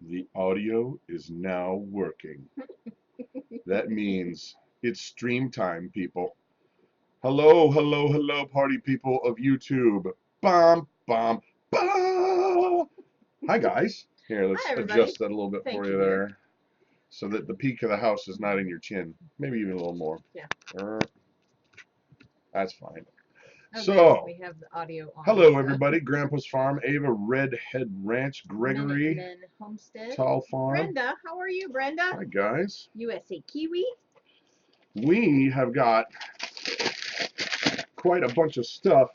The audio is now working. That means it's stream time, people. Hello, hello, hello, party people of YouTube. Bum, bum, bum. Hi, guys. Here, let's Hi, everybody. adjust that a little bit Thank for you you, there so that the peak of the house is not in your chin. Maybe even a little more. Yeah. That's fine. Okay, So, we have the audio on. hello, everybody. Grandpa's Farm, Ava, Redhead Ranch, Gregory, Minutemen Homestead. Tall Farm. Brenda, how are you, Brenda? Hi, guys. USA Kiwi. We have got quite a bunch of stuff.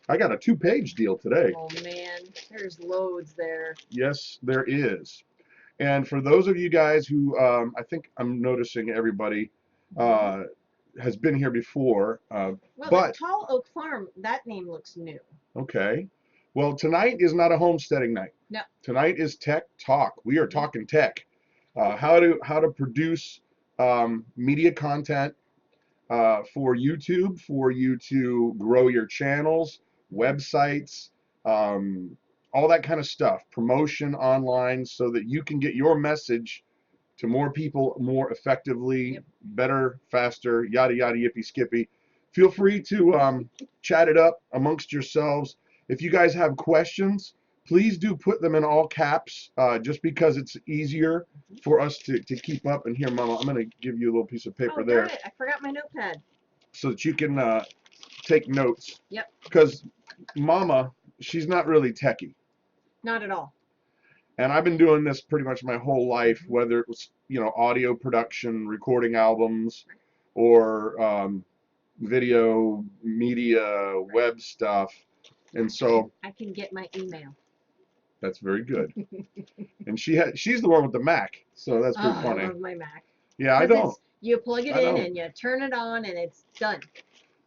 I got a 2-page deal today. Oh, man. There's loads there. Yes, there is. And for those of you guys who, I think I'm noticing everybody has been here before. Well, but the Tall Oak Farm, that name looks new. Okay. Well, tonight is not a homesteading night. No. Tonight is tech talk. We are talking tech. How to produce media content for YouTube, for you to grow your channels, websites, all that kind of stuff. Promotion online so that you can get your message to more people more effectively, better, faster, yada, yada, yippee, skippy. Feel free to chat it up amongst yourselves. If you guys have questions, please do put them in all caps, just because it's easier for us to keep up. And here, Mama, I'm going to give you a little piece of paper there. Darn it. I forgot my notepad. So that you can take notes. Yep. Because Mama, she's not really techie. Not at all. And I've been doing this pretty much my whole life, whether it was, audio production, recording albums, or video, media, web stuff. And so I can get my email. That's very good. And she's the one with the Mac, so that's pretty funny. I love my Mac. Yeah, I don't. You plug it in and you turn it on and it's done.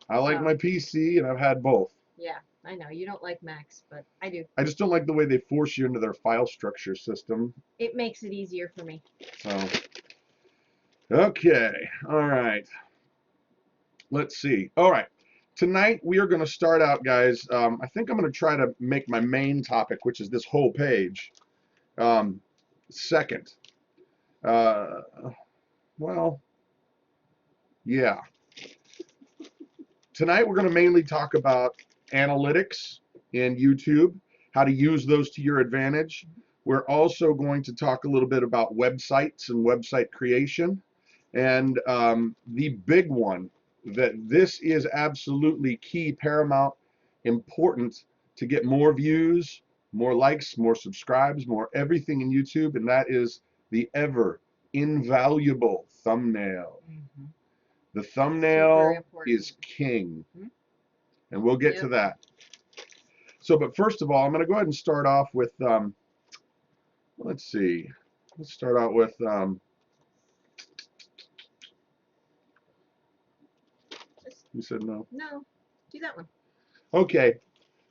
I like my PC, and I've had both. Yeah, I know. You don't like Macs, but I do. I just don't like the way they force you into their file structure system. It makes it easier for me. So, okay. All right. Let's see. All right. Tonight we are going to start out, guys. I think I'm going to try to make my main topic, which is this whole page, second. Well, yeah. Tonight we're going to mainly talk about analytics in YouTube, how to use those to your advantage. We're also going to talk a little bit about websites and website creation. And the big one, that this is absolutely key, paramount, important to get more views, more likes, more subscribes, more everything in YouTube, and that is the ever invaluable thumbnail. Mm-hmm. The thumbnail is king, and we'll get to that. So, but first of all, I'm going to go ahead and start off with, let's see, let's start out with, you said no? No, do that one. Okay,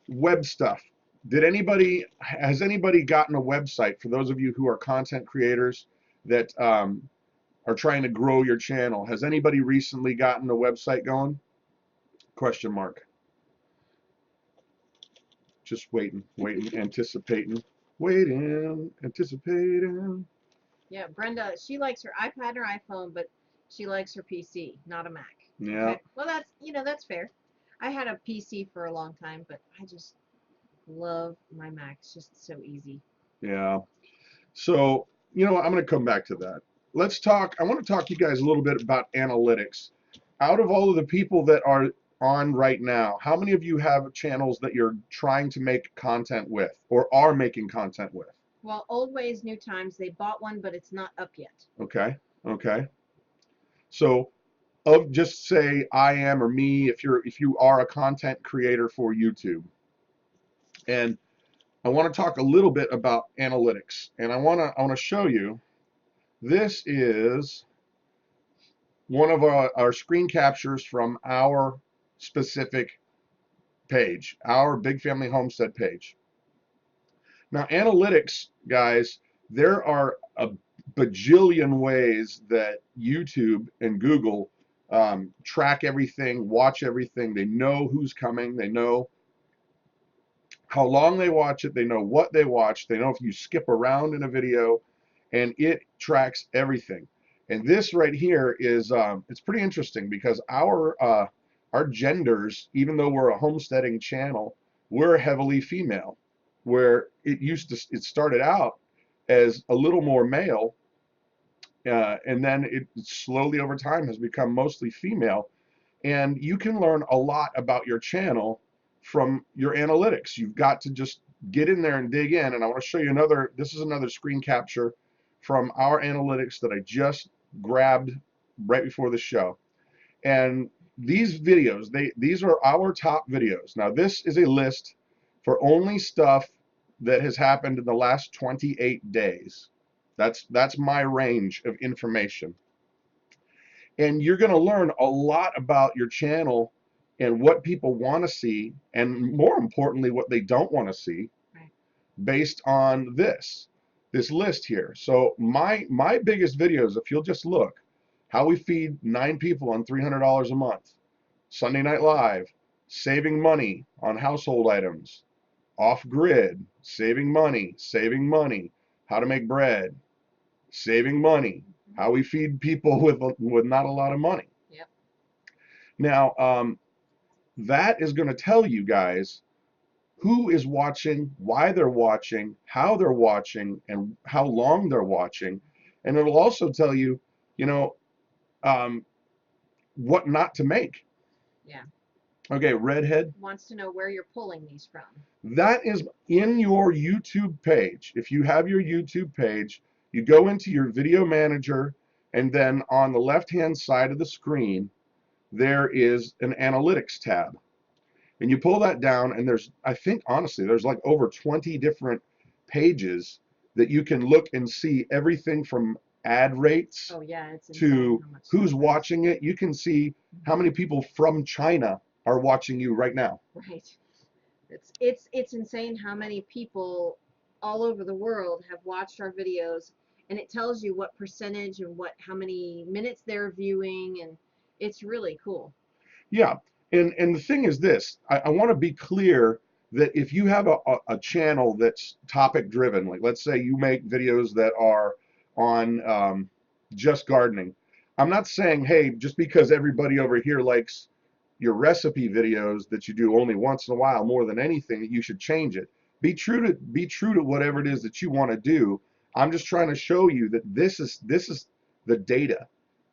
web stuff. Has anybody gotten a website, for those of you who are content creators that are trying to grow your channel? Has anybody recently gotten a website going? Question mark. Just waiting, anticipating, anticipating. Yeah, Brenda, she likes her iPad or iPhone, but she likes her PC, not a Mac. Yeah. Okay? Well, that's fair. I had a PC for a long time, but I just love my Mac. It's just so easy. Yeah. So, I'm going to come back to that. Let's talk. I want to talk to you guys a little bit about analytics. Out of all of the people that are on right now, how many of you have channels that you're trying to make content with or are making content with? Well, Old Ways, New Times, they bought one, but it's not up yet. Okay. So, just say I am or me, if you are a content creator for YouTube. And I want to talk a little bit about analytics, and I want to show you. This is one of our screen captures from our specific page, our Big Family Homestead page. Now, analytics, guys, there are a bajillion ways that YouTube and Google track everything, watch everything. They know who's coming. They know how long they watch it, they know what they watch, they know if you skip around in a video, and it tracks everything. And this right here is it's pretty interesting because our genders, even though we're a homesteading channel, we're heavily female. Where it started out as a little more male, and then it slowly over time has become mostly female. And you can learn a lot about your channel from your analytics. You've got to just get in there and dig in. And I want to show you this is another screen capture from our analytics that I just grabbed right before the show. And these videos, these are our top videos. Now, this is a list for only stuff that has happened in the last 28 days. That's my range of information. And you're going to learn a lot about your channel and what people want to see, and more importantly, what they don't want to see, Right. based on this list here. So my biggest videos, if you'll just look, how we feed 9 people on $300 a month, Sunday Night Live, saving money on household items, off grid, saving money, how to make bread, saving money, how we feed people with not a lot of money. Yep. Now, that is going to tell you guys who is watching, why they're watching, how they're watching, and how long they're watching. And it'll also tell you, you know, what not to make. Yeah. Okay, Redhead. Wants to know where you're pulling these from. That is in your YouTube page. If you have your YouTube page, you go into your video manager, and then on the left-hand side of the screen, there is an analytics tab. And you pull that down, and I think honestly, there's like over 20 different pages that you can look and see everything from ad rates to who's watching it. You can see how many people from China are watching you right now. Right. It's insane how many people all over the world have watched our videos, and it tells you what percentage and how many minutes they're viewing, and it's really cool. Yeah. And the thing is this, I want to be clear that if you have a channel that's topic driven, like let's say you make videos that are on just gardening, I'm not saying, hey, just because everybody over here likes your recipe videos that you do only once in a while more than anything, that you should change it. Be true to whatever it is that you want to do. I'm just trying to show you that this is the data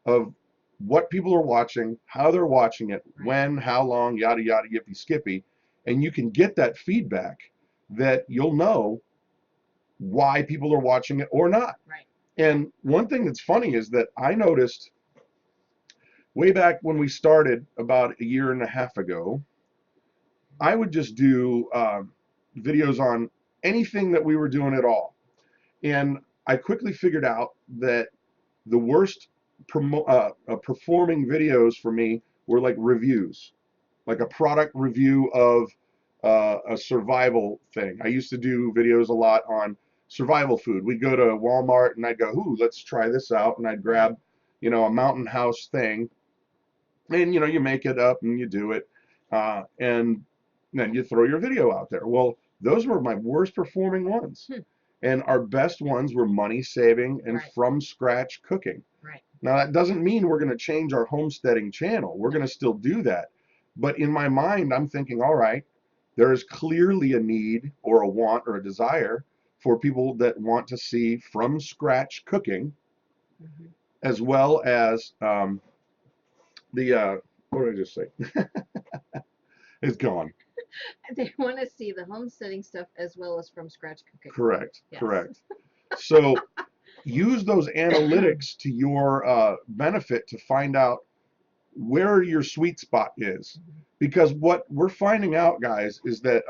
of what people are watching, how they're watching it, when, how long, yada yada yippee skippy, and you can get that feedback that you'll know why people are watching it or not. Right. And one thing that's funny is that I noticed way back when we started about a year and a half ago, I would just do videos on anything that we were doing at all. And I quickly figured out that the worst performing videos for me were like reviews, like a product review of a survival thing. I used to do videos a lot on survival food. We'd go to Walmart and I'd go, ooh, let's try this out. And I'd grab, a mountain house thing. And, you make it up and you do it. And then you throw your video out there. Well, those were my worst performing ones. And our best ones were money saving and from scratch cooking. Right. Now, that doesn't mean we're going to change our homesteading channel. We're going to still do that. But in my mind, I'm thinking, all right, there is clearly a need or a want or a desire for people that want to see from scratch cooking, as well as what did I just say? It's gone. They want to see the homesteading stuff as well as from scratch cooking. Correct. Yes. Correct. So use those analytics to your benefit to find out where your sweet spot is. Because what we're finding out, guys, is that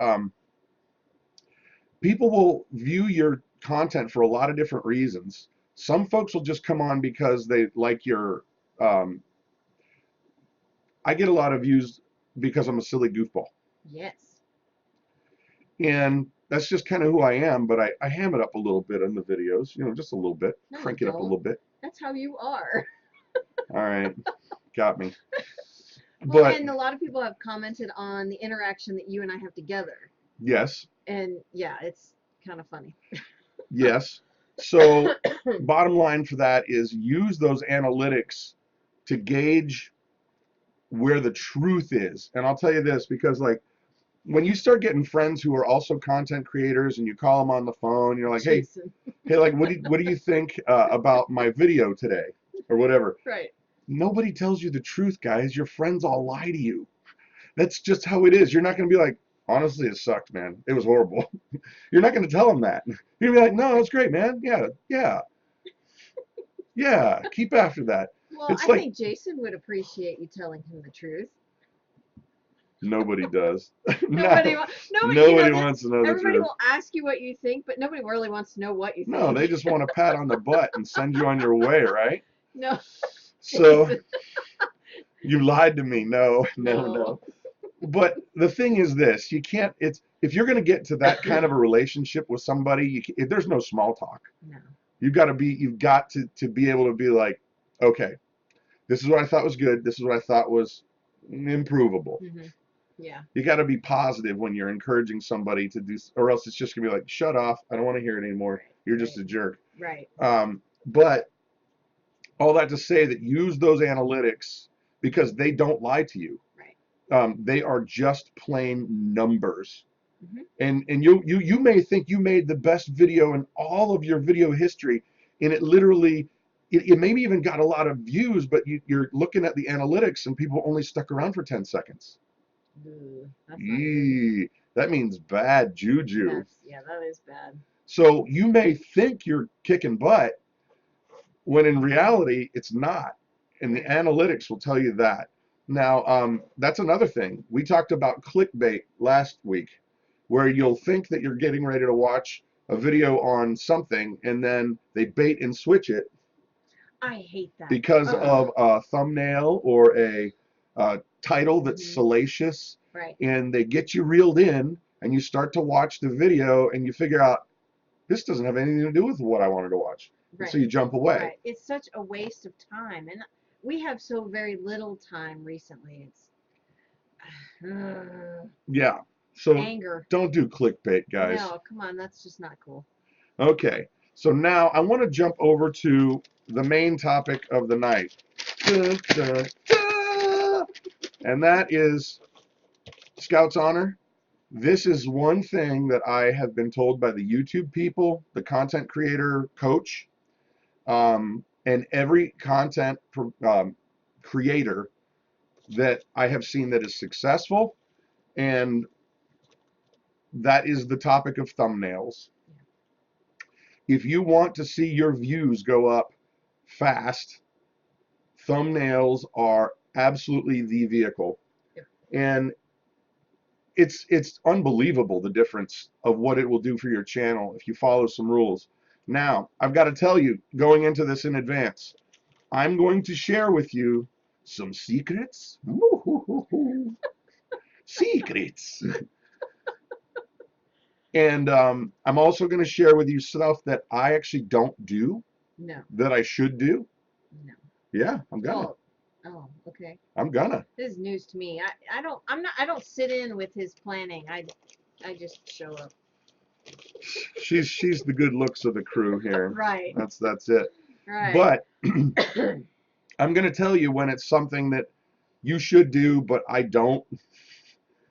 people will view your content for a lot of different reasons. Some folks will just come on because they like your I get a lot of views because I'm a silly goofball. Yes. And that's just kind of who I am, but I ham it up a little bit in the videos, just a little bit, crank it up a little bit. That's how you are. All right, got me. Well, and a lot of people have commented on the interaction that you and I have together. Yes. And yeah, it's kind of funny. Yes. So bottom line for that is use those analytics to gauge where the truth is. And I'll tell you this, because like when you start getting friends who are also content creators and you call them on the phone, you're like, hey, Jason. like what do you think about my video today or whatever? Right. Nobody tells you the truth, guys. Your friends all lie to you. That's just how it is. You're not going to be like, honestly, it sucked, man. It was horrible. You're not going to tell them that. You're going to be like, no, it's great, man. Yeah, yeah, yeah. Keep after that. Well, It's I like think Jason would appreciate you telling him the truth. nobody does. Nobody, No, nobody, nobody wants to know the everybody truth. will ask you what you think, but nobody really wants to know what you No, think. they just want a pat on the butt and send you on your way, right? No, So Jason. you lied to me. No, no, No. no. But the thing is this, you can't, it's, if you're going to get to that kind of a relationship with somebody, there's no small talk. No. You've got to be able to be like, okay, this is what I thought was good. This is what I thought was improvable. Mm-hmm. Yeah. You got to be positive when you're encouraging somebody to do, or else it's just going to be like, shut off. I don't want to hear it anymore. You're just a jerk. Right. But all that to say that use those analytics because they don't lie to you. Right. They are just plain numbers. Mm-hmm. And you may think you made the best video in all of your video history, and it literally it maybe even got a lot of views, but you're looking at the analytics and people only stuck around for 10 seconds. Ooh, that's not good. That means bad juju. Yeah, that is bad. So you may think you're kicking butt when in reality it's not, and the analytics will tell you that. Now, that's another thing. We talked about clickbait last week, where you'll think that you're getting ready to watch a video on something, and then they bait and switch it I hate that. because of a thumbnail or a title that's Mhm. salacious, Right. and they get you reeled in, and you start to watch the video, and you figure out this doesn't have anything to do with what I wanted to watch. Right. So you jump away. Right. It's such a waste of time, and we have so very little time recently. It's Yeah. So anger. don't do clickbait, guys. No, come on, that's just not cool. Okay. So now I want to jump over to the main topic of the night. Da, da, da! And that is Scout's Honor. This is one thing that I have been told by the YouTube people, the content creator coach, and every content creator that I have seen that is successful, and that is the topic of thumbnails. If you want to see your views go up fast, thumbnails are absolutely the vehicle. And it's unbelievable the difference of what it will do for your channel if you follow some rules. Now, I've got to tell you, going into this in advance, I'm going to share with you some secrets. Secrets. And I'm also going to share with you stuff that I actually don't do. No. That I should do. No. Yeah, I'm gonna. Oh, okay. I'm gonna. This is news to me. I don't sit in with his planning. I just show up. She's the good looks of the crew here. Right. That's it. Right. But I'm gonna tell you when it's something that you should do, but I don't.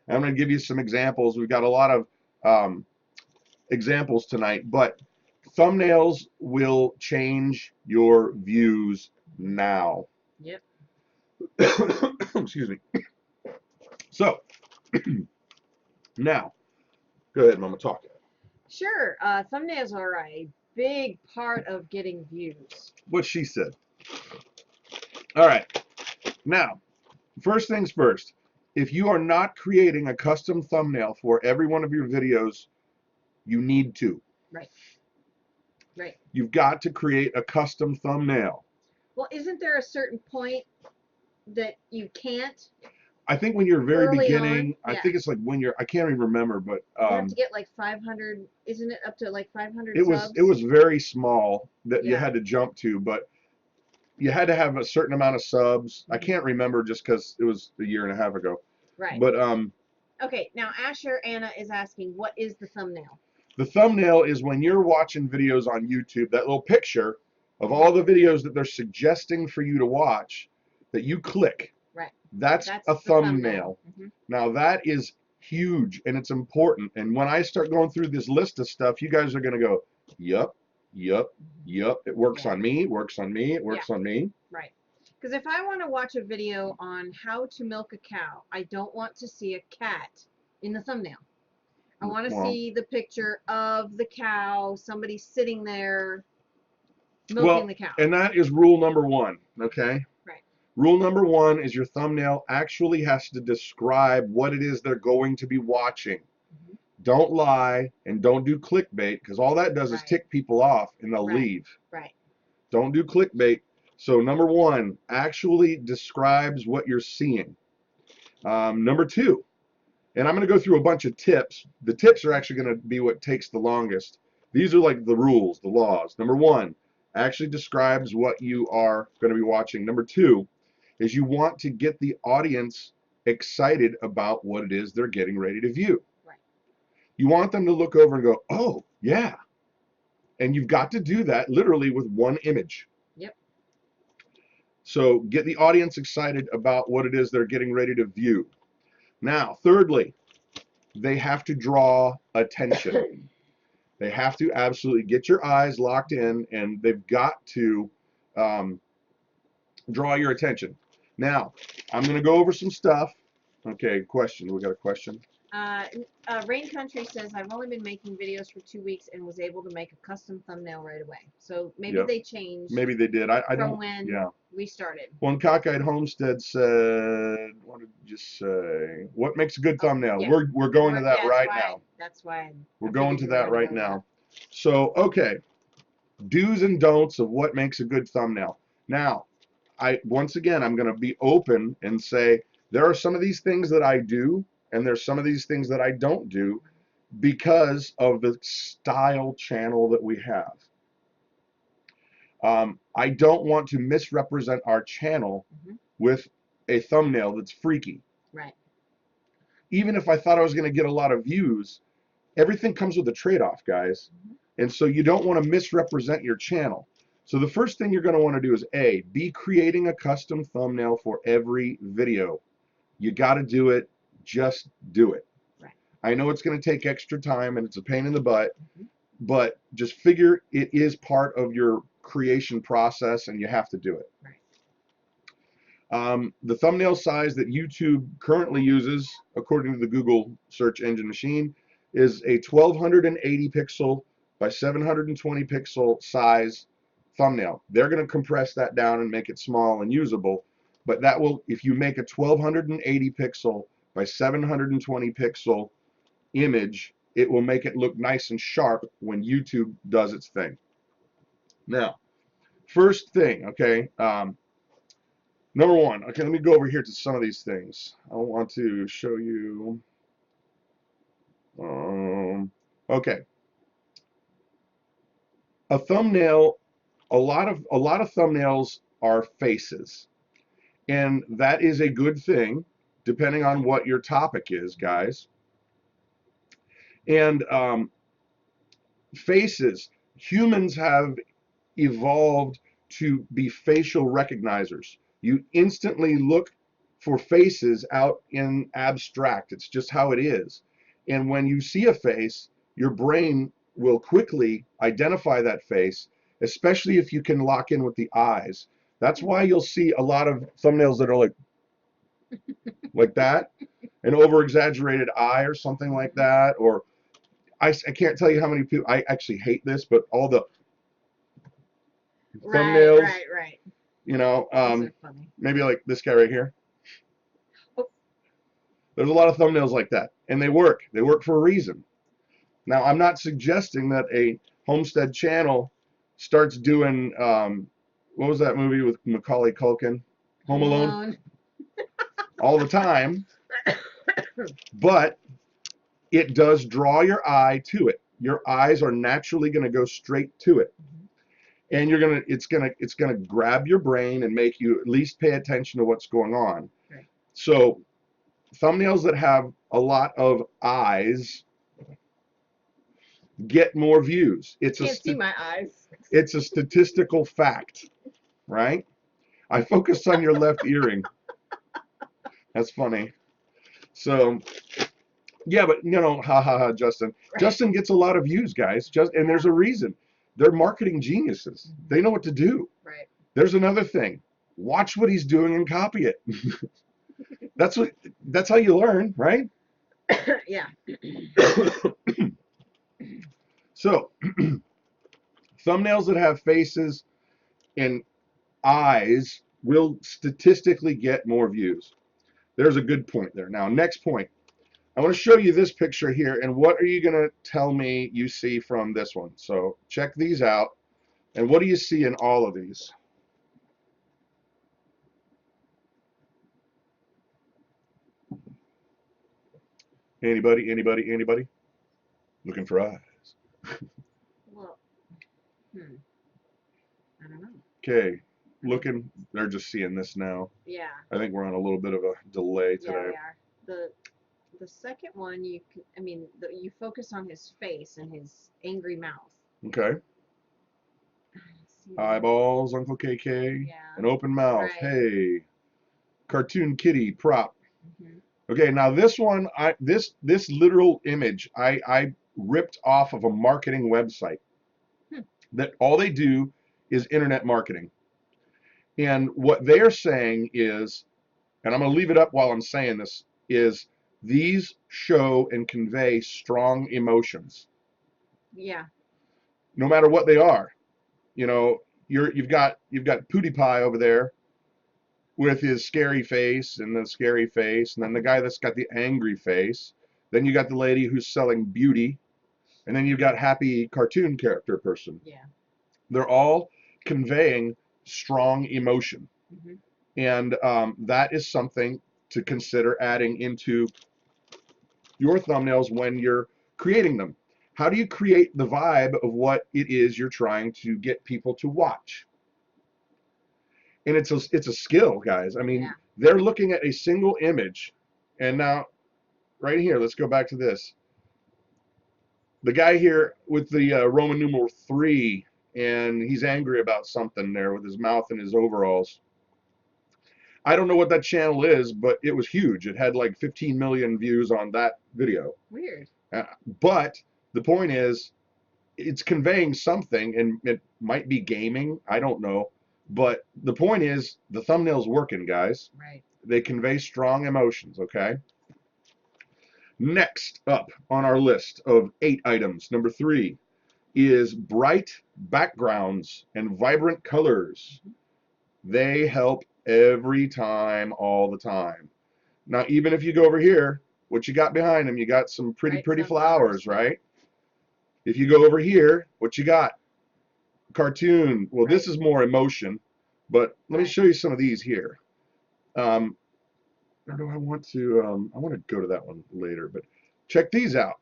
I'm gonna give you some examples. We've got a lot of examples tonight, but thumbnails will change your views now. Yep. Excuse me. So now, go ahead, Mama, talk. Sure. Thumbnails are a big part of getting views. What she said. All right. Now, first things first. If you are not creating a custom thumbnail for every one of your videos, you need to. Right. Right. You've got to create a custom thumbnail. Well, isn't there a certain point that you can't? I think when you're very Early beginning, on, I think it's like when you're, I can't even remember, but you have to get like 500, isn't it up to like 500 subs? It was very small that you Yeah. had to jump to, but you had to have a certain amount of subs. I can't remember just because it was a year and a half ago. Right. But Okay, now Asher Anna is asking, what is the thumbnail? The thumbnail is when you're watching videos on YouTube, that little picture of all the videos that they're suggesting for you to watch, that you click. Right. That's That's a the thumbnail. Mm-hmm. Now that is huge and it's important. And when I start going through this list of stuff, you guys are going to go, yup, yup, yup. It works on me, it works on me, it works on me. Right. Because if I want to watch a video on how to milk a cow, I don't want to see a cat in the thumbnail. I want to see the picture of the cow, somebody sitting there milking the cow. And that is rule number one, okay? Right. Rule number one is your thumbnail actually has to describe what it is they're going to be watching. Mm-hmm. Don't lie and don't do clickbait, because all that does is tick people off and they'll leave. Right. Don't do clickbait. So number one, actually describes what you're seeing. Number two, and I'm going to go through a bunch of tips. The tips are actually going to be what takes the longest. These are like the rules, the laws. Number one, actually describes what you are going to be watching. Number two is you want to get the audience excited about what it is they're getting ready to view. Right. You want them to look over and go, oh, yeah. And you've got to do that literally with one image. Yep. So get the audience excited about what it is they're getting ready to view. Now, thirdly, they have to draw attention. They have to absolutely get your eyes locked in, and they've got to draw your attention. Now, I'm going to go over some stuff. Okay, question. We got a question. Rain Country says, I've only been making videos for 2 weeks and was able to make a custom thumbnail right away. So maybe they changed. Maybe they did. I don't. From when we started. Well, Cockeyed Homestead said, what did you say? What makes a good thumbnail? Yeah. We're going to that right now. That's why. We're going to that right now. So, okay. Do's and don'ts of what makes a good thumbnail. Now, once again, I'm going to be open and say there are some of these things that I do, and there's some of these things that I don't do because of the style channel that we have. I don't want to misrepresent our channel with a thumbnail that's freaky. Right. Even if I thought I was going to get a lot of views, everything comes with a trade-off, guys. And so you don't want to misrepresent your channel. So the first thing you're going to want to do is be creating a custom thumbnail for every video. You got to do it. Just do it. Right. I know it's going to take extra time and it's a pain in the butt, but just figure it is part of your creation process and you have to do it. Right. The thumbnail size that YouTube currently uses, according to the Google search engine machine, is a 1280 pixel by 720 pixel size thumbnail. They're going to compress that down and make it small and usable, but that will, if you make a 1280 pixel by 720 pixel image, it will make it look nice and sharp when YouTube does its thing. Now, first thing, okay, number one, okay, let me go over here to some of these things. I want to show you, okay. A thumbnail, a lot of thumbnails are faces, and that is a good thing depending on what your topic is, guys. And faces, humans have evolved to be facial recognizers. You instantly look for faces out in abstract. It's just how it is. And when you see a face, your brain will quickly identify that face, especially if you can lock in with the eyes. That's why you'll see a lot of thumbnails that are like that, an over-exaggerated eye or something like that. Or I can't tell you how many people, I actually hate this, but all the thumbnails, right. You know, maybe like this guy right here. Oh. There's a lot of thumbnails like that, and they work. They work for a reason. Now, I'm not suggesting that a homestead channel starts doing, what was that movie with Macaulay Culkin? Home Alone? All the time. But it does draw your eye to it. Your eyes are naturally going to go straight to it. And it's gonna grab your brain and make you at least pay attention to what's going on. Right. So thumbnails that have a lot of eyes get more views. Can't see my eyes. It's a statistical fact, right? I focused on your left earring. That's funny. So, yeah, but you know, ha ha ha, Justin. Right. Justin gets a lot of views, guys. And there's a reason. They're marketing geniuses. They know what to do. Right. There's another thing. Watch what he's doing and copy it. That's how you learn, right? Yeah. So, thumbnails that have faces and eyes will statistically get more views. There's a good point there. Now, next point. I want to show you this picture here, and what are you going to tell me you see from this one? So check these out, and what do you see in all of these? Anybody? Looking for eyes. Well, I don't know. Okay, they're just seeing this now. Yeah. I think we're on a little bit of a delay today. Yeah, we are. The second one, you focus on his face and his angry mouth. Okay. Eyeballs, Uncle KK. Yeah. An open mouth. Right. Hey. Cartoon kitty prop. Mm-hmm. Okay, now this one, this literal image, I ripped off of a marketing website. That all they do is internet marketing. And what they're saying is, and I'm going to leave it up while I'm saying this, is these show and convey strong emotions. Yeah. No matter what they are. You know, you've got PewDiePie over there with his scary face and the scary face, and then the guy that's got the angry face. Then you got the lady who's selling beauty, and then you've got happy cartoon character person. Yeah. They're all conveying strong emotion. Mm-hmm. And that is something to consider adding into your thumbnails when you're creating them. How do you create the vibe of what it is you're trying to get people to watch? And it's a skill, guys. I mean, they're looking at a single image. And now, right here, let's go back to this. The guy here with the Roman numeral 3, and he's angry about something there with his mouth and his overalls. I don't know what that channel is, but it was huge. It had like 15 million views on that video. Weird. But the point is, it's conveying something, and it might be gaming. I don't know. But the point is, the thumbnail's working, guys. Right. They convey strong emotions, okay? Next up on our list of 8 items, number 3, is bright backgrounds and vibrant colors. They help every time, all the time. Now, even if you go over here, what you got behind them, you got some pretty flowers, right? If you go over here, what you got? Cartoon. Well, this is more emotion, but let me show you some of these here. Or do I want to? I want to go to that one later, but check these out.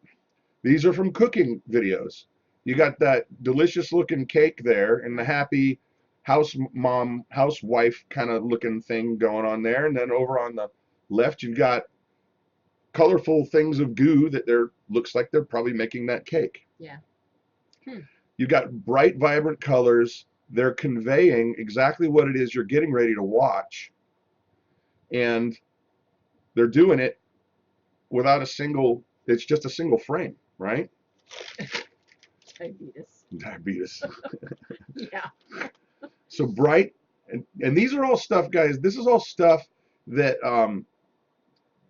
These are from cooking videos. You got that delicious looking cake there and the happy housewife kind of looking thing going on there, and then over on the left you've got colorful things of goo that looks like they're probably making that cake. Yeah. You've got bright, vibrant colors. They're conveying exactly what it is you're getting ready to watch, and they're doing it without it's just a single frame, right? Diabetes. Yeah. So bright, and these are all stuff, guys. This is all stuff that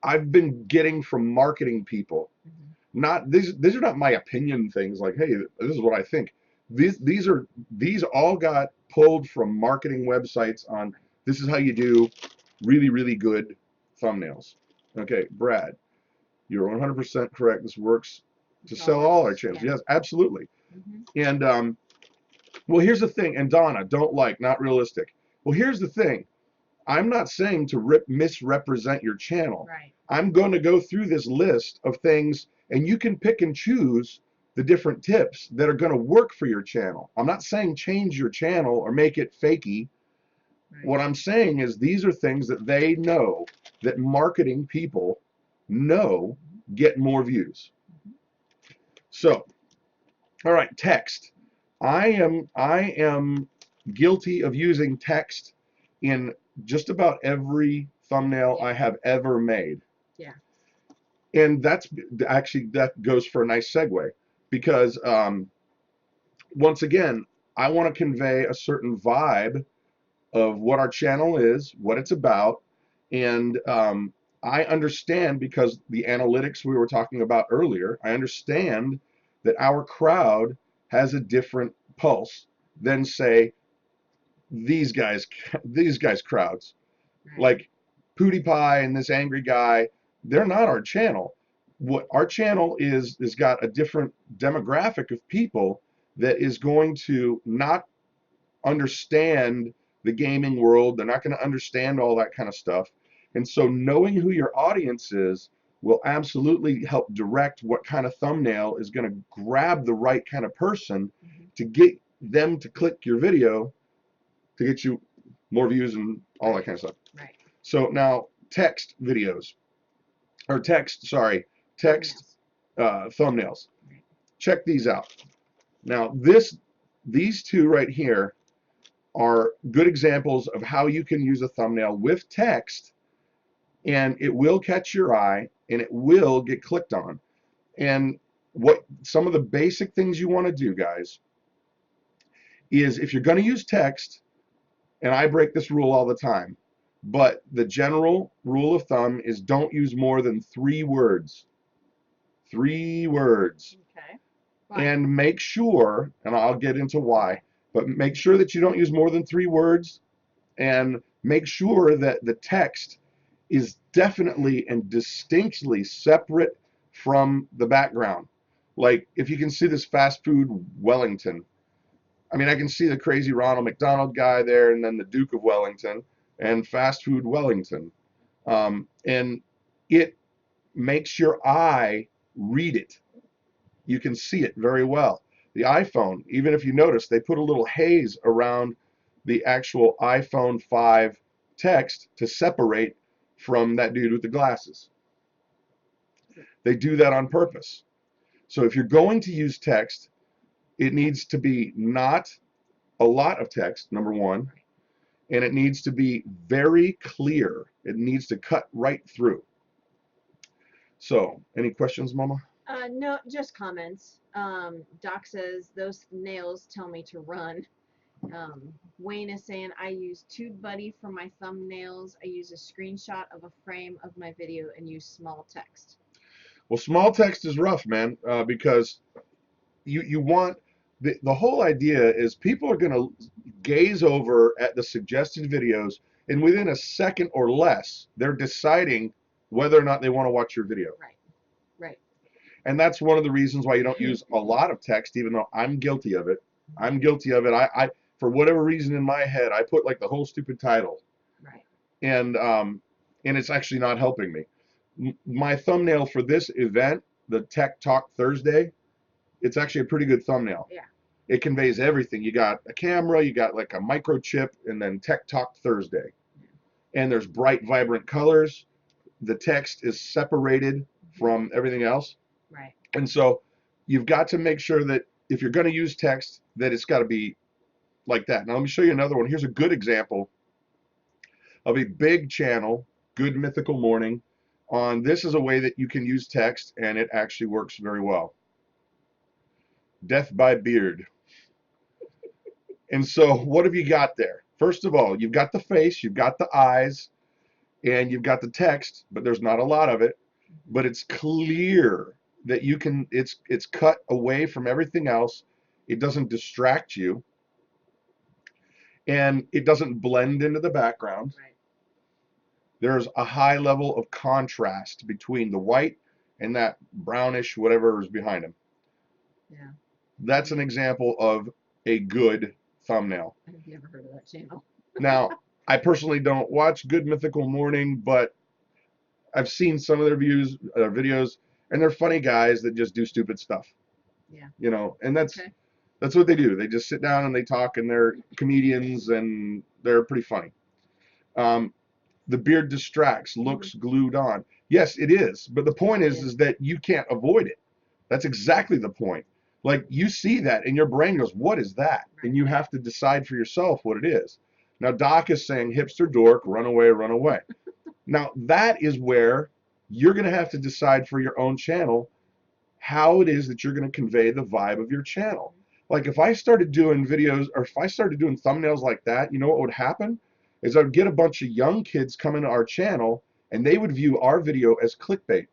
I've been getting from marketing people. Not these are not my opinion things like, hey, this is what I think. These all got pulled from marketing websites on this is how you do really, really good thumbnails. Okay, Brad, you're 100% correct. This works to sell all our channels. Yes, absolutely. And well, here's the thing. And Donna, not realistic. Well, here's the thing. I'm not saying to misrepresent your channel. Right. I'm going to go through this list of things, and you can pick and choose the different tips that are going to work for your channel. I'm not saying change your channel or make it fakey. Right. What I'm saying is these are things that they know, that marketing people know get more views. So, all right, text. I am guilty of using text in just about every thumbnail I have ever made. Yeah. And that's actually, that goes for a nice segue, because once again, I want to convey a certain vibe of what our channel is, what it's about, and I understand, because the analytics we were talking about earlier, I understand that our crowd has a different pulse than, say, these guys crowds. Right. Like PewDiePie and this angry guy, they're not our channel. What our channel is got a different demographic of people that is going to not understand the gaming world. They're not going to understand all that kind of stuff. And so knowing who your audience is will absolutely help direct what kind of thumbnail is going to grab the right kind of person to get them to click your video to get you more views and all that kind of stuff. Right. So now text videos, or text thumbnails. Check these out. Now these two right here are good examples of how you can use a thumbnail with text, and it will catch your eye and it will get clicked on. And what some of the basic things you want to do, guys, is if you're going to use text, and I break this rule all the time, but the general rule of thumb is don't use more than 3 words. 3 words. Okay. And make sure, and I'll get into why, but make sure that you don't use more than 3 words, and make sure that the text is definitely and distinctly separate from the background. Like, if you can see this fast food Wellington, I mean, I can see the crazy Ronald McDonald guy there, and then the Duke of Wellington, and fast food Wellington. And it makes your eye read it. You can see it very well. The iPhone, even if you notice, they put a little haze around the actual iPhone 5 text to separate from that dude with the glasses. They do that on purpose. So if you're going to use text, it needs to be not a lot of text, number one, and it needs to be very clear. It needs to cut right through. So, any questions, Mama? No, just comments. Doc says those nails tell me to run. Wayne is saying I use TubeBuddy for my thumbnails. I use a screenshot of a frame of my video and use small text. Well, small text is rough, man, because you want the whole idea is people are going to gaze over at the suggested videos, and within a second or less, they're deciding whether or not they want to watch your video. Right. Right. And that's one of the reasons why you don't use a lot of text, even though I'm guilty of it. I'm guilty of it. I for whatever reason in my head, I put like the whole stupid title. Right. And it's actually not helping me. My thumbnail for this event, the Tech Talk Thursday, it's actually a pretty good thumbnail. Yeah. It conveys everything. You got a camera, you got like a microchip, and then Tech Talk Thursday. And there's bright, vibrant colors. The text is separated from everything else. Right. And so you've got to make sure that if you're going to use text, that it's got to be like that. Now let me show you another one. Here's a good example of a big channel, Good Mythical Morning. This is a way that you can use text, and it actually works very well. Death by beard. And so what have you got there? First of all, you've got the face, you've got the eyes, and you've got the text, but there's not a lot of it. But it's clear that you can, it's cut away from everything else. It doesn't distract you, and it doesn't blend into the background. Right. There's a high level of contrast between the white and that brownish whatever is behind him. Yeah. That's an example of a good thumbnail. I've never heard of that channel. Now, I personally don't watch Good Mythical Morning, but I've seen some of their videos, and they're funny guys that just do stupid stuff. Yeah. You know, and that's Okay. that's what they do. They just sit down and they talk, and they're comedians, and they're pretty funny. the beard distracts, looks glued on. Yes, it is. But the point is that you can't avoid it. That's exactly the point. Like, you see that and your brain goes, what is that? And you have to decide for yourself what it is. Now, Doc is saying, hipster dork, run away, run away. Now, that is where you're going to have to decide for your own channel how it is that you're going to convey the vibe of your channel. Like, if I started doing videos, or if I started doing thumbnails like that, you know what would happen? Is I'd get a bunch of young kids coming to our channel, and they would view our video as clickbait.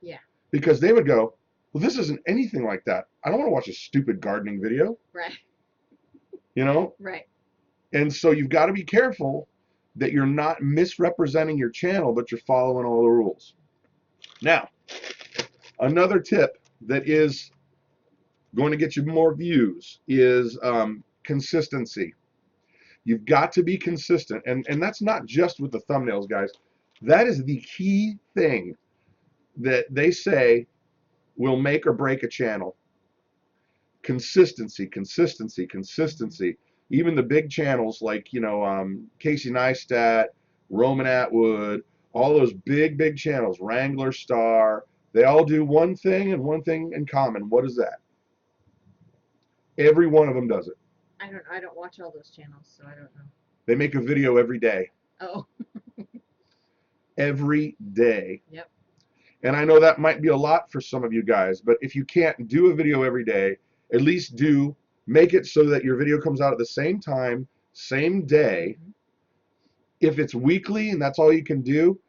Yeah. Because they would go, well, this isn't anything like that. I don't want to watch a stupid gardening video. Right. You know? Right. And so you've got to be careful that you're not misrepresenting your channel, but you're following all the rules. Now, another tip that is going to get you more views is consistency. You've got to be consistent. And that's not just with the thumbnails, guys. That is the key thing that they say will make or break a channel. Consistency, consistency, consistency. Even the big channels like, you know, Casey Neistat, Roman Atwood, all those big channels, Wrangler Star, they all do one thing and one thing in common. What is that? Every one of them does it. I don't watch all those channels, so I don't know. They make a video every day. Oh. Every day. Yep. And I know that might be a lot for some of you guys, but if you can't do a video every day, at least make it so that your video comes out at the same time, same day. If it's weekly and that's all you can do,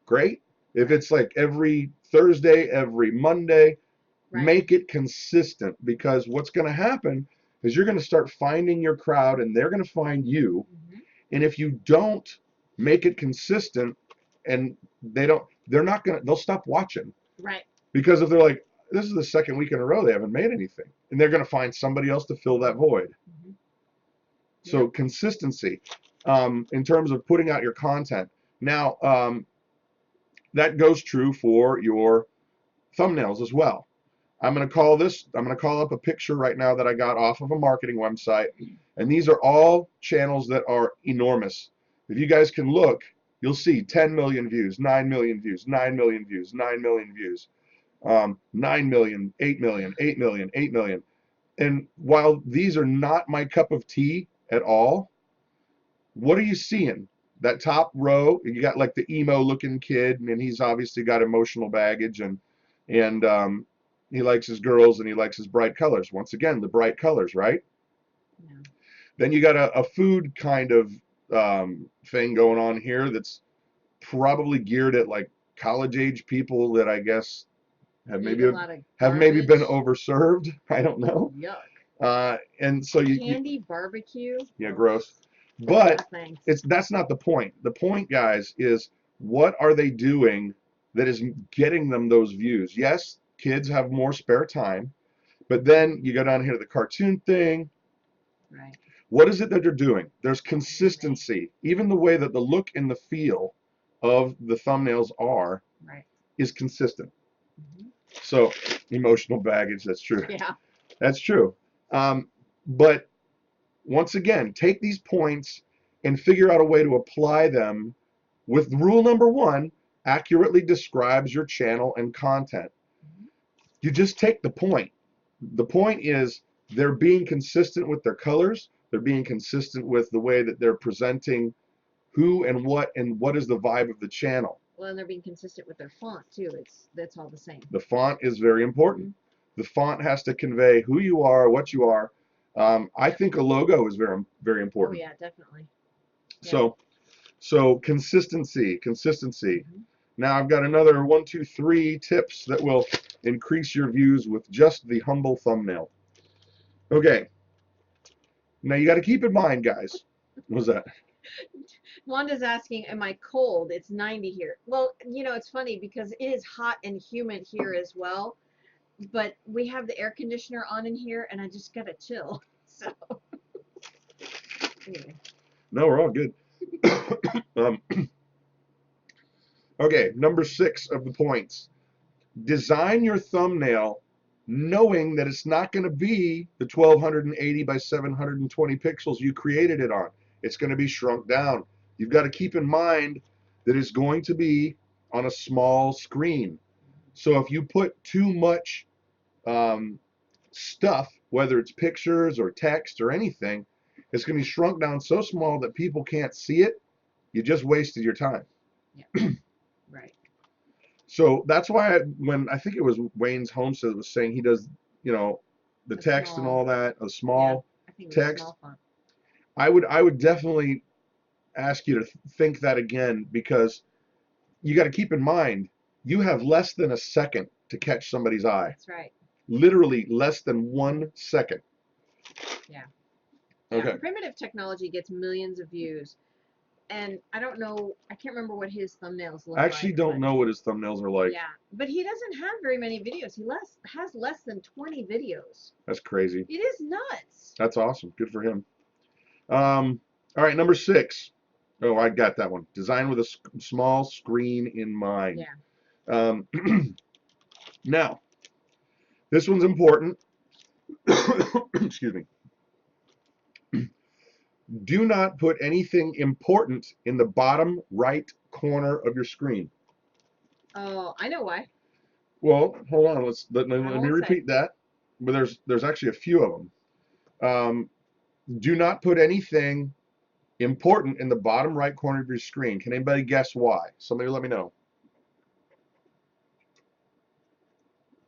great. If it's like every Thursday, every Monday, make it consistent, because what's going to happen is you're going to start finding your crowd and they're going to find you. And if you don't make it consistent, and they'll stop watching. Right. Because if they're like, this is the second week in a row they haven't made anything, and they're going to find somebody else to fill that void. So consistency in terms of putting out your content. Now, that goes true for your thumbnails as well. I'm going to call up a picture right now that I got off of a marketing website, and these are all channels that are enormous. If you guys can look, you'll see 10 million views, 9 million views, 9 million views, 9 million views, 9 million, 8 million, 8 million, 8 million. And while these are not my cup of tea at all, what are you seeing? That top row, you got like the emo looking kid, and he's obviously got emotional baggage, and he likes his girls and he likes his bright colors. Once again, the bright colors, right? Yeah. Then you got a food kind of thing going on here that's probably geared at like college age people that I guess have maybe been overserved. I don't know. Yuck. And so candy barbecue. Yeah, gross. But that's not the point. The point, guys, is what are they doing that is getting them those views? Yes, kids have more spare time, but then you go down here to the cartoon thing. Right. What is it that they're doing? There's consistency. Even the way that the look and the feel of the thumbnails is consistent. So, emotional baggage, that's true. Yeah. That's true. But once again, take these points and figure out a way to apply them with rule number 1, accurately describes your channel and content. You just take the point. The point is they're being consistent with their colors. They're being consistent with the way that they're presenting who and what is the vibe of the channel. Well, and they're being consistent with their font too. That's all the same. The font is very important. The font has to convey who you are, what you are. I think a logo is very, very important. Oh yeah, definitely. Yeah. So consistency. Now I've got another 1, 2, 3 tips that will increase your views with just the humble thumbnail. Okay. Now you got to keep in mind, guys. What's that? Wanda's asking, am I cold? It's 90 here. Well, you know, it's funny because it is hot and humid here as well, but we have the air conditioner on in here and I just got to chill. So anyway. No, we're all good. Okay, number 6 of the points. Design your thumbnail knowing that it's not going to be the 1280 by 720 pixels you created it on. It's going to be shrunk down. You've got to keep in mind that is going to be on a small screen. So if you put too much stuff, whether it's pictures or text or anything, it's going to be shrunk down so small that people can't see it. You just wasted your time. Yeah. Right. So that's why when I think it was Wayne's Homestead that was saying he does, the text and all that, a small text. Small font. I would definitely ask you to think that again, because you got to keep in mind you have less than a second to catch somebody's eye. That's right. Literally less than 1 second. Yeah. Okay. Primitive technology gets millions of views. And I don't know, I can't remember what his thumbnails look like. I actually don't know what his thumbnails are like. Yeah, but he doesn't have very many videos. He has less than 20 videos. That's crazy. It is nuts. That's awesome. Good for him. All right, number 6. Oh, I got that one. Design with a small screen in mind. Yeah. Now, this one's important. Excuse me. Do not put anything important in the bottom right corner of your screen. Oh, I know why. Well, hold on. Let me repeat that. But there's actually a few of them. Do not put anything important in the bottom right corner of your screen. Can anybody guess why? Somebody let me know.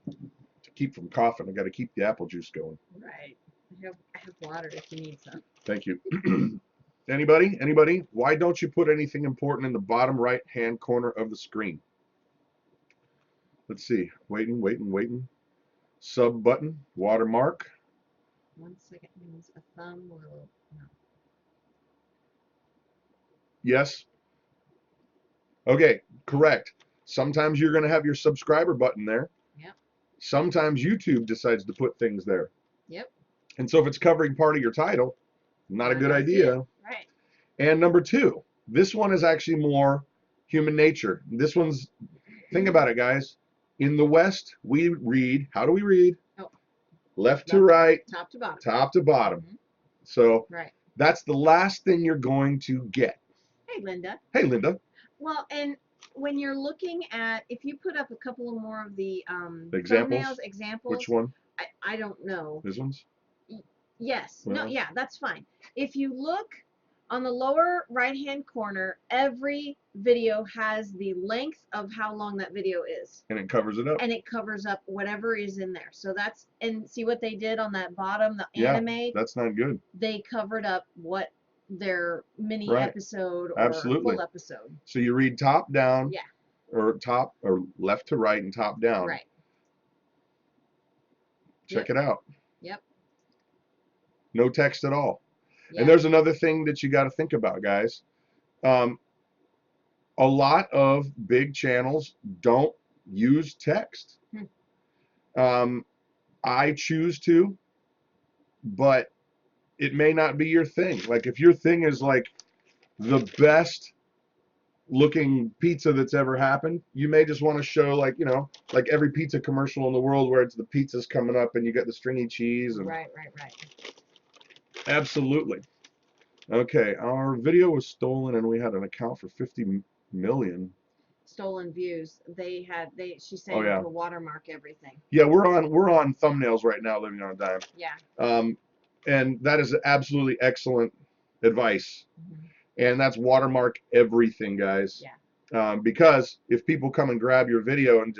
To keep from coughing, I got to keep the apple juice going. Right. I have water if you need some. Thank you. Anybody? Why don't you put anything important in the bottom right-hand corner of the screen? Let's see. Waiting. Sub button, watermark. 1 second means a thumb will. No. Yes. Okay, correct. Sometimes you're going to have your subscriber button there. Yep. Sometimes YouTube decides to put things there. Yep. And so if it's covering part of your title, not a good idea. Right. And number 2, this one is actually more human nature. This one's, think about it, guys. In the West, we read, how do we read? Oh. Left to right. Top to bottom. Top to bottom. Mm-hmm. So right. That's the last thing you're going to get. Hey, Linda. Hey, Linda. Well, and when you're looking at, if you put up a couple of more of the examples. Which one? I don't know. These ones? Yes. No, yeah, that's fine. If you look on the lower right-hand corner, every video has the length of how long that video is. And it covers it up. And it covers up whatever is in there. So that's, and see what they did on that bottom, the anime? That's not good. They covered up what their mini episode or Absolutely. full episode. So you read top down. Yeah. Or top, or left to right and top down. Right. Check it out. Yep. No text at all. Yep. And there's another thing that you got to think about, guys. A lot of big channels don't use text. I choose to, but it may not be your thing. Like if your thing is like the best looking pizza that's ever happened, you may just want to show like, like every pizza commercial in the world where it's the pizza's coming up and you got the stringy cheese. And right. Absolutely. Okay, our video was stolen and we had an account for 50 million. Stolen views. She's saying to watermark everything. Yeah, we're on thumbnails right now, living on a dime. Yeah. And that is absolutely excellent advice. And that's watermark everything, guys. Yeah. Because if people come and grab your video and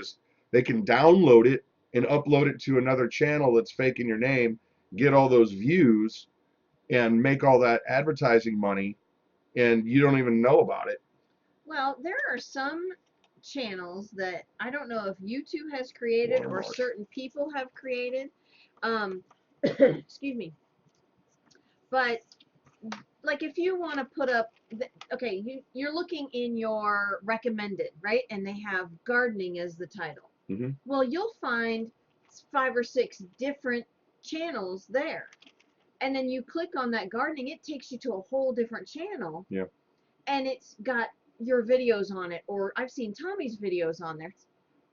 they can download it and upload it to another channel that's faking your name, get all those views, and make all that advertising money, and you don't even know about it. Well, there are some channels that I don't know if YouTube has created or certain people have created. Excuse me. But like if you want to put up, you're looking in your recommended, right? And they have gardening as the title. Well, you'll find 5 or 6 different channels there. And then you click on that gardening, it takes you to a whole different channel. Yeah. And it's got your videos on it, or I've seen Tommy's videos on there.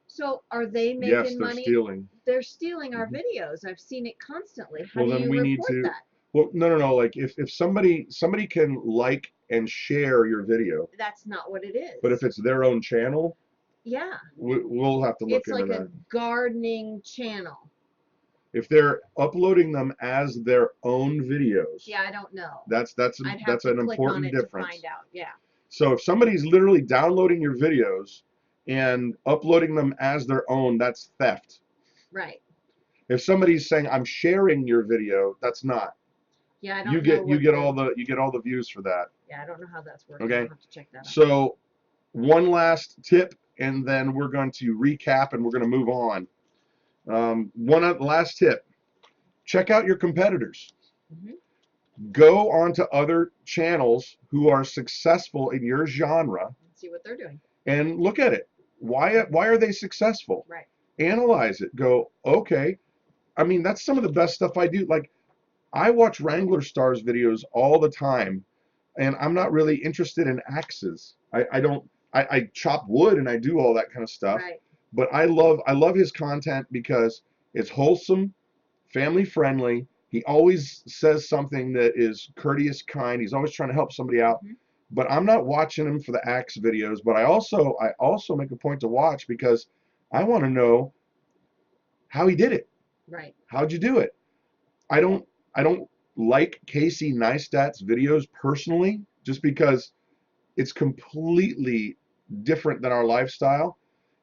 So are they making money? Yes, they're stealing. They're stealing our videos. I've seen it constantly. How well, do then you we report need to. That? Well, no. Like if somebody can like and share your video. That's not what it is. But if it's their own channel, yeah, we'll have to look it's into like that. a gardening channel. If they're uploading them as their own videos, yeah, I don't know. That's I'd have to an click important on it difference. to find out. Yeah. So if somebody's literally downloading your videos and uploading them as their own, that's theft. Right. If somebody's saying I'm sharing your video, that's not. Yeah, I don't You know. get all the views for that. Yeah, I don't know how that's working. Okay. I'll have to check that out. So one last tip, and then we're going to recap and we're going to move on. Last tip: check out your competitors. Mm-hmm. Go onto other channels who are successful in your genre. See what they're doing. And look at it. Why are they successful? Right. Analyze it. Go, okay. I mean, that's some of the best stuff I do. Like, I watch Wrangler Stars videos all the time, and I'm not really interested in axes. I chop wood and I do all that kind of stuff. Right. But I love his content because it's wholesome, family friendly. He always says something that is courteous, kind. He's always trying to help somebody out. Mm-hmm. But I'm not watching him for the axe videos. But I also make a point to watch because I want to know how he did it. Right. How'd you do it? I don't like Casey Neistat's videos personally, just because it's completely different than our lifestyle,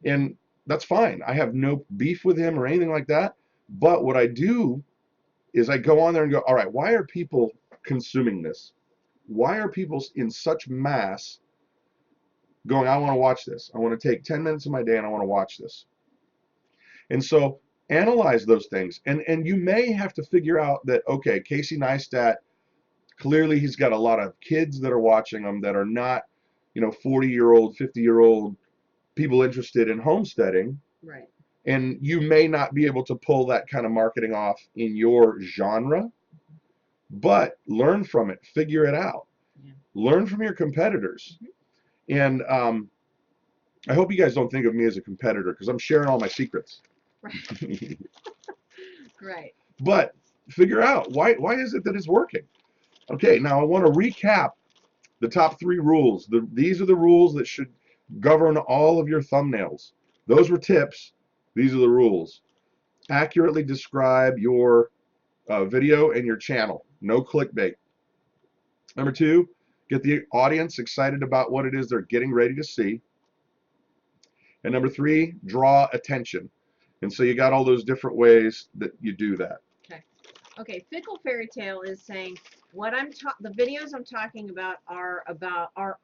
and that's fine. I have no beef with him or anything like that. But what I do is I go on there and go, all right, why are people consuming this? Why are people in such mass going, I want to watch this. I want to take 10 minutes of my day and I want to watch this. And so analyze those things. And you may have to figure out that, okay, Casey Neistat, clearly he's got a lot of kids that are watching him that are not, 40-year-old, 50-year-old people interested in homesteading. Right. And you may not be able to pull that kind of marketing off in your genre, but learn from it, figure it out. Yeah. Learn from your competitors. Mm-hmm. And I hope you guys don't think of me as a competitor because I'm sharing all my secrets. Right. Right. But figure out why is it that it's working. Okay, now I want to recap the top 3 rules. These are the rules that should govern all of your thumbnails. Those were tips. These are the rules. Accurately describe your video and your channel. No clickbait. Number 2, get the audience excited about what it is they're getting ready to see. And number 3, draw attention. And so you got all those different ways that you do that. Okay, Fickle Fairy Tale is saying the videos I'm talking about are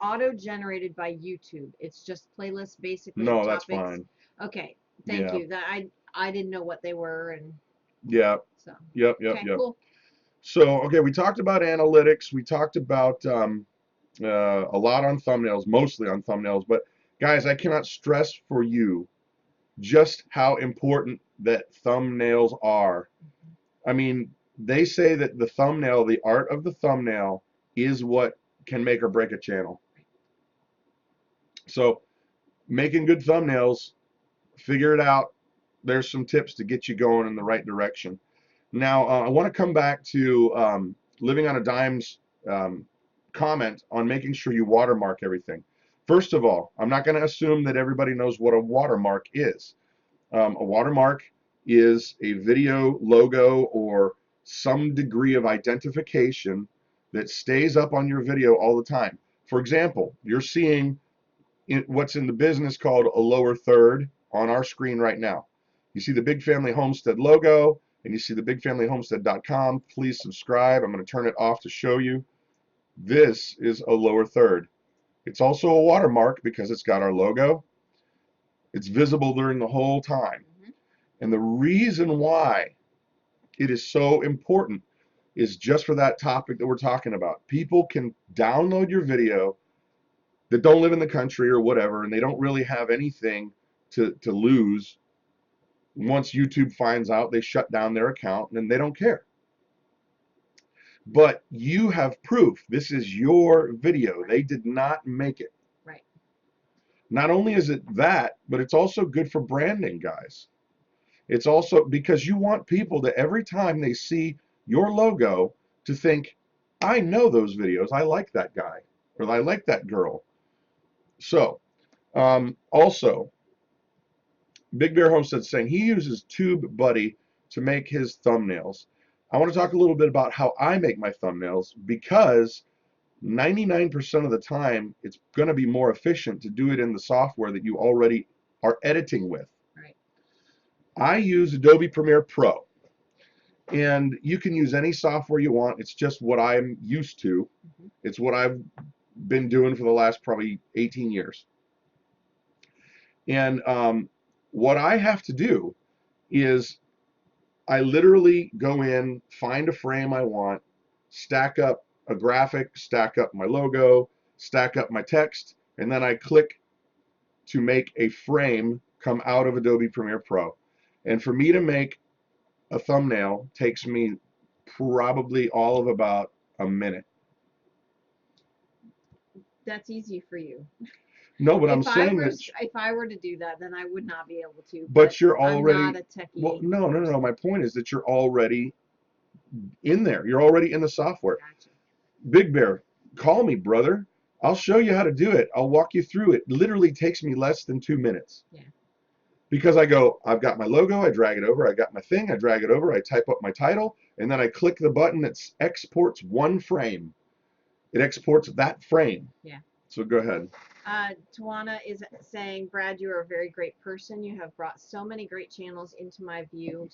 auto-generated by YouTube. It's just playlists basically. No, topics. that's fine. Okay, thank you. That I didn't know what they were, and yeah. So. Yep. Cool. So okay, we talked about analytics. We talked about a lot on thumbnails, mostly on thumbnails. But guys, I cannot stress for you just how important that thumbnails are. I mean, they say that the thumbnail, the art of the thumbnail, is what can make or break a channel. So making good thumbnails, figure it out. There's some tips to get you going in the right direction. Now, I want to come back to Living on a Dime's comment on making sure you watermark everything. First of all, I'm not going to assume that everybody knows what a watermark is. A watermark is a video logo or some degree of identification that stays up on your video all the time. For example, you're seeing what's in the business called a lower third on our screen right now. You see the Big Family Homestead logo, and you see the bigfamilyhomestead.com. Please subscribe. I'm going to turn it off to show you. This is a lower third. It's also a watermark because it's got our logo. It's visible during the whole time. And the reason why it is so important is just for that topic that we're talking about. People can download your video that don't live in the country or whatever, and they don't really have anything to lose. Once YouTube finds out, they shut down their account and they don't care. But you have proof. This is your video. They did not make it. Right. Not only is it that, but it's also good for branding, guys. It's also because you want people to, every time they see your logo, to think, I know those videos. I like that guy or I like that girl. So, also, Big Bear Homestead saying he uses TubeBuddy to make his thumbnails. I want to talk a little bit about how I make my thumbnails, because 99% of the time it's going to be more efficient to do it in the software that you already are editing with. Right. I use Adobe Premiere Pro, and you can use any software you want. It's just what I'm used to. It's what I've been doing for the last probably 18 years. And what I have to do is I literally go in, find a frame I want, stack up a graphic, stack up my logo, stack up my text, and then I click to make a frame come out of Adobe Premiere Pro. And for me to make a thumbnail takes me probably all of about a minute. That's easy for you. No, but I'm saying that if I were to do that, then I would not be able to. But you're already, I'm not a techie. Well, no. My point is that you're already in there. You're already in the software. Gotcha. Big Bear, call me, brother. I'll show you how to do it. I'll walk you through it. Literally takes me less than 2 minutes. Yeah. Because I go, I've got my logo, I drag it over, I got my thing, I drag it over, I type up my title, and then I click the button that exports one frame. It exports that frame. Yeah. So go ahead. Tawana is saying, Brad, you are a very great person. You have brought so many great channels into my view.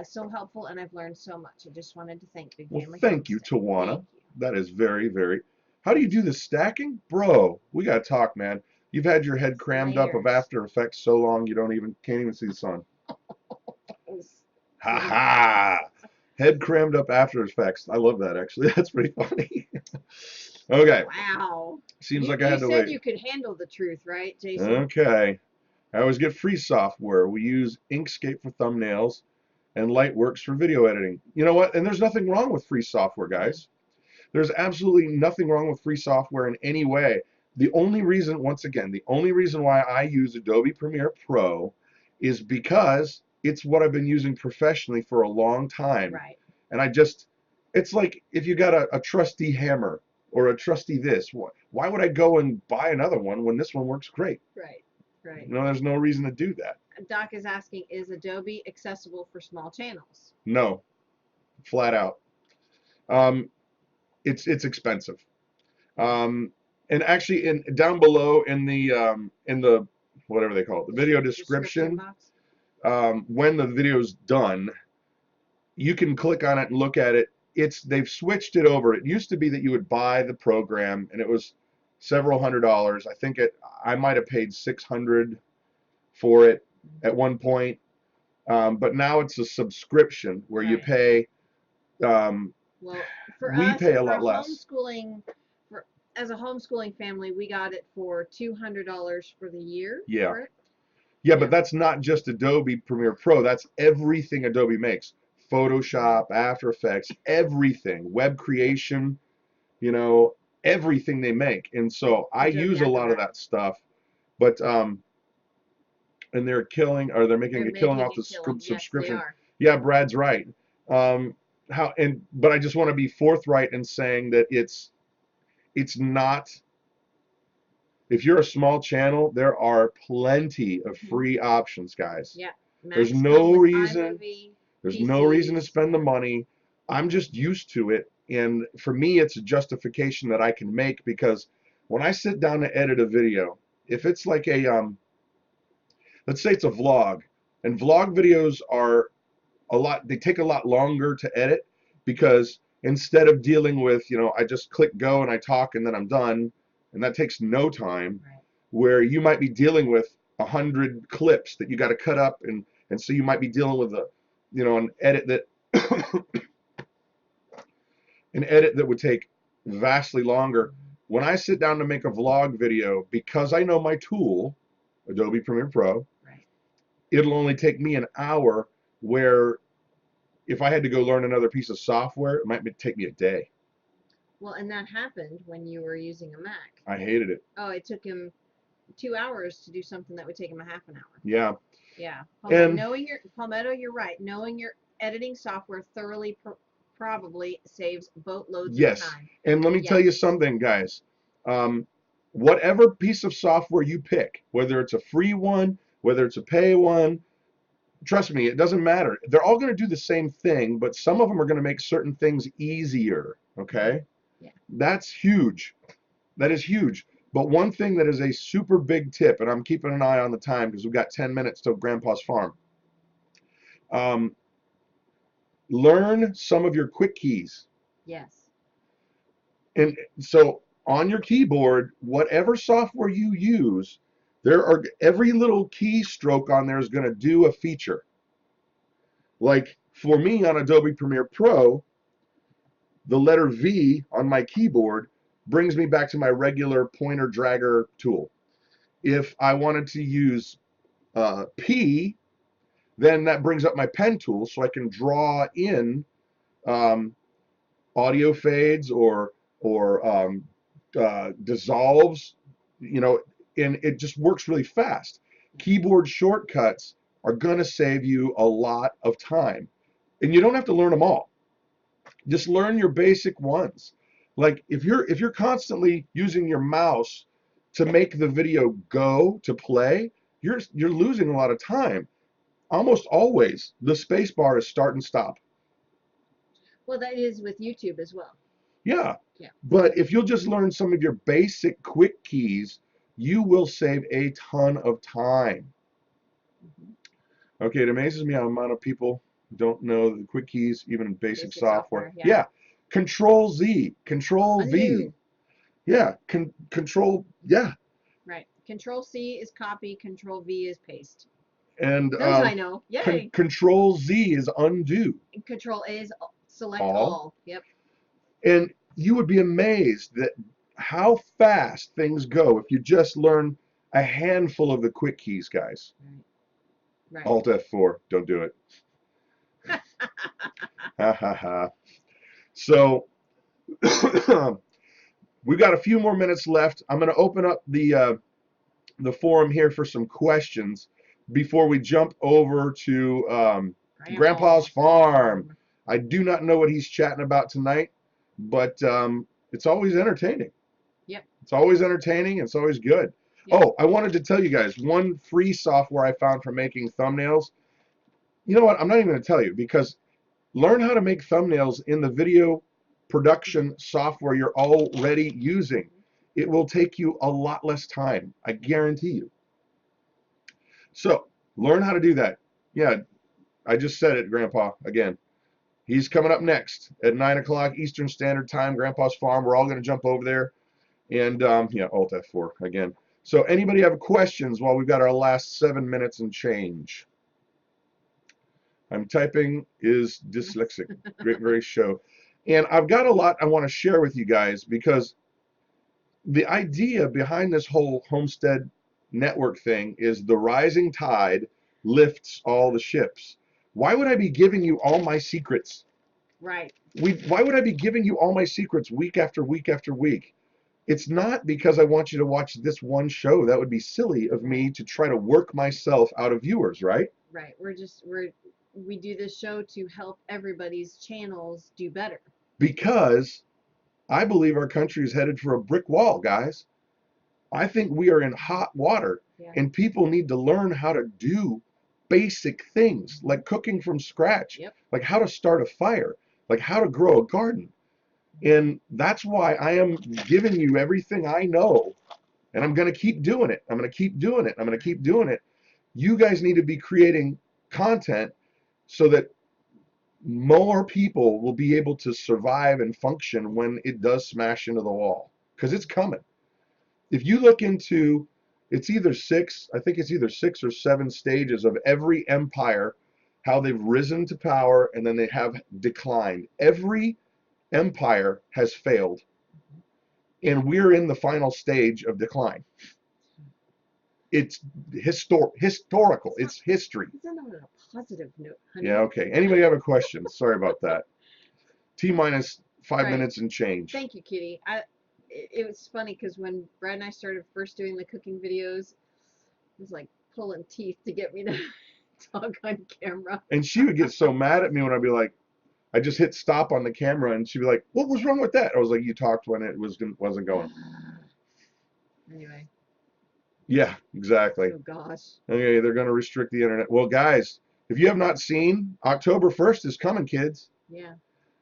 So helpful, and I've learned so much. I just wanted to thank Big Family Homestead. Thank you, Tawana. Thank you. That is very, very... How do you do the stacking? Bro, we got to talk, man. You've had your head crammed up of After Effects so long you can't even see the sun. Ha ha! Head crammed up After Effects. I love that, actually. That's pretty funny. Okay. Wow. Seems like I had to wait. You said you could handle the truth, right, Jason? Okay. I always get free software. We use Inkscape for thumbnails and Lightworks for video editing. You know what? And there's nothing wrong with free software, guys. There's absolutely nothing wrong with free software in any way. The only reason, once again, the only reason why I use Adobe Premiere Pro is because it's what I've been using professionally for a long time. Right. And it's like if you got a trusty hammer or a trusty this, why would I go and buy another one when this one works great? Right. Right. No, there's no reason to do that. Doc is asking, is Adobe accessible for small channels? No, flat out. It's expensive. And actually, down below in the whatever they call it, the video description, when the video's done, you can click on it and look at it. They've switched it over. It used to be that you would buy the program and it was several $100s. I think I might have paid $600 for it at one point, but now it's a subscription where you pay. Well, we pay a lot less. As a homeschooling family, we got it for $200 for the year. Yeah. Yeah, but that's not just Adobe Premiere Pro. That's everything Adobe makes. Photoshop, After Effects, everything. Web creation, everything they make. And so I use a lot of that stuff. But and they're making a killing off the subscription. Yes, yeah, Brad's right. But I just want to be forthright in saying that it's not. If you're a small channel, there are plenty of free options, guys. Yeah. There's no reason to spend the money. I'm just used to it, and for me, it's a justification that I can make, because when I sit down to edit a video, if it's like let's say it's a vlog, and vlog videos are they take a lot longer to edit, because instead of dealing with, I just click go and I talk and then I'm done, and that takes no time, where you might be dealing with 100 clips that you got to cut up, and so you might be dealing with an edit that would take vastly longer. When I sit down to make a vlog video, because I know my tool, Adobe Premiere Pro, it'll only take me an hour, where if I had to go learn another piece of software, it might take me a day. Well, and that happened when you were using a Mac. I hated it. Oh, it took him 2 hours to do something that would take him a half an hour. Yeah. Yeah. Palmetto, you're right. Knowing your editing software thoroughly probably saves boatloads of time. And let me tell you something, guys. Whatever piece of software you pick, whether it's a free one, whether it's a pay one, trust me, it doesn't matter. They're all going to do the same thing, but some of them are going to make certain things easier. Okay? Yeah. That's huge. That is huge. But one thing that is a super big tip, and I'm keeping an eye on the time because we've got 10 minutes till Grandpa's farm. Learn some of your quick keys. Yes. And so on your keyboard, whatever software you use, there are every little keystroke on there is going to do a feature. Like for me on Adobe Premiere Pro, the letter V on my keyboard brings me back to my regular pointer dragger tool. If I wanted to use P, then that brings up my pen tool so I can draw in audio fades or dissolves, you know, and it just works really fast. Keyboard shortcuts are going to save you a lot of time, and you don't have to learn them all. Just learn your basic ones. Like if you're constantly using your mouse to make the video go to play, you're losing a lot of time. Almost always the space bar is start and stop. Well, that is with YouTube as well. Yeah. Yeah. But if you'll just learn some of your basic quick keys, you will save a ton of time. Mm-hmm. Okay, it amazes me how the amount of people don't know the quick keys, even in basic software. Yeah. Control Z, Control V. Yeah. Control, yeah. Right. Control C is copy, Control V is paste. And those I know. Yay. Control Z is undo. And Control A is select all. Yep. And you would be amazed that how fast things go if you just learn a handful of the quick keys, guys. Right. Alt F4, don't do it. Ha ha ha. So we've got a few more minutes left. I'm going to open up the forum here for some questions before we jump over to Grandpa's farm. I do not know what he's chatting about tonight, but it's always entertaining. Yep. It's always entertaining. It's always good. Yep. Oh, I wanted to tell you guys one free software I found for making thumbnails. You know what? I'm not even going to tell you because learn how to make thumbnails in the video production software you're already using. It will take you a lot less time. I guarantee you. So learn how to do that. Yeah, I just said it, Grandpa, again. He's coming up next at 9 o'clock Eastern Standard Time, Grandpa's Farm. We're all going to jump over there. And, yeah, Alt F4 again. So anybody have questions while we've got our last 7 minutes and change? I'm typing is dyslexic. Great, very show. And I've got a lot I want to share with you guys because the idea behind this whole homestead network thing is the rising tide lifts all the ships. Why would I be giving you all my secrets? Right. Why would I be giving you all my secrets week after week after week? It's not because I want you to watch this one show. That would be silly of me to try to work myself out of viewers, right? Right. We do this show to help everybody's channels do better. Because I believe our country is headed for a brick wall, guys. I think we are in hot water, and people need to learn how to do basic things like cooking from scratch, like how to start a fire, like how to grow a garden. And that's why I am giving you everything I know, and I'm going to keep doing it. I'm going to keep doing it. I'm going to keep doing it. You guys need to be creating content so that more people will be able to survive and function when it does smash into the wall, because it's coming. If you look into, it's either I think it's either 6 or 7 stages of every empire, how they've risen to power and then they have declined. Every empire has failed, and we're in the final stage of decline. It's historical. It's history. It's on a positive note, honey. Yeah, okay. Anybody have a question? Sorry about that. T-minus 5 minutes and change. Thank you, Kitty. It was funny because when Brad and I started first doing the cooking videos, it was like pulling teeth to get me to talk on camera. And she would get so mad at me when I'd be like, I just hit stop on the camera, and she'd be like, "What was wrong with that?" I was like, "You talked when it wasn't going." Anyway. Yeah, exactly. Oh gosh. Okay, they're going to restrict the internet. Well, guys, if you have not seen, October 1st is coming, kids. Yeah.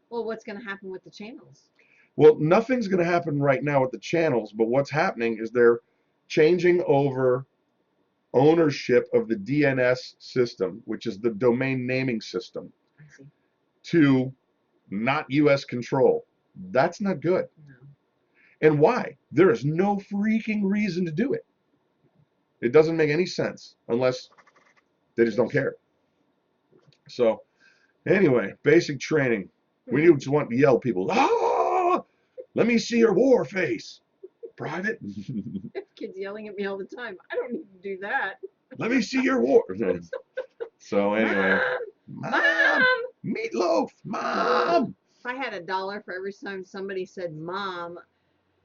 Well, what's going to happen with the channels? Well, nothing's going to happen right now with the channels, but what's happening is they're changing over ownership of the DNS system, which is the domain naming system, I see. to not US control. That's not good. No. And why? There is no freaking reason to do it. It doesn't make any sense unless they just don't care. So, anyway, basic training. We just want to yell people, ah, let me see your war face. Private. Kids yelling at me all the time. I don't need to do that. Let me see your war. So anyway, Mom! Meatloaf, Mom. If I had $1 for every time somebody said Mom,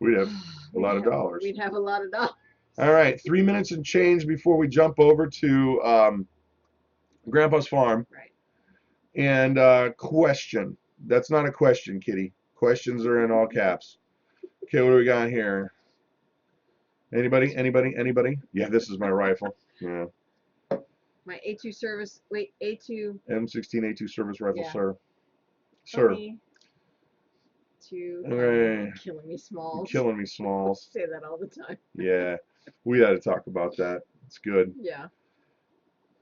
We'd have a lot of dollars. We'd have a lot of dollars. All right, 3 minutes and change before we jump over to Grandpa's farm. Right. And question. That's not a question, Kitty. Questions are in all caps. Okay, what do we got here? Anybody? Yeah, this is my rifle. Yeah. My A2 service. Wait, A2. M16A2 service rifle, Yeah. sir. Sir. Funny. Okay. Killing me, Smalls. Killing me, Smalls. I say that all the time. Yeah, we had to talk about that. It's good. Yeah.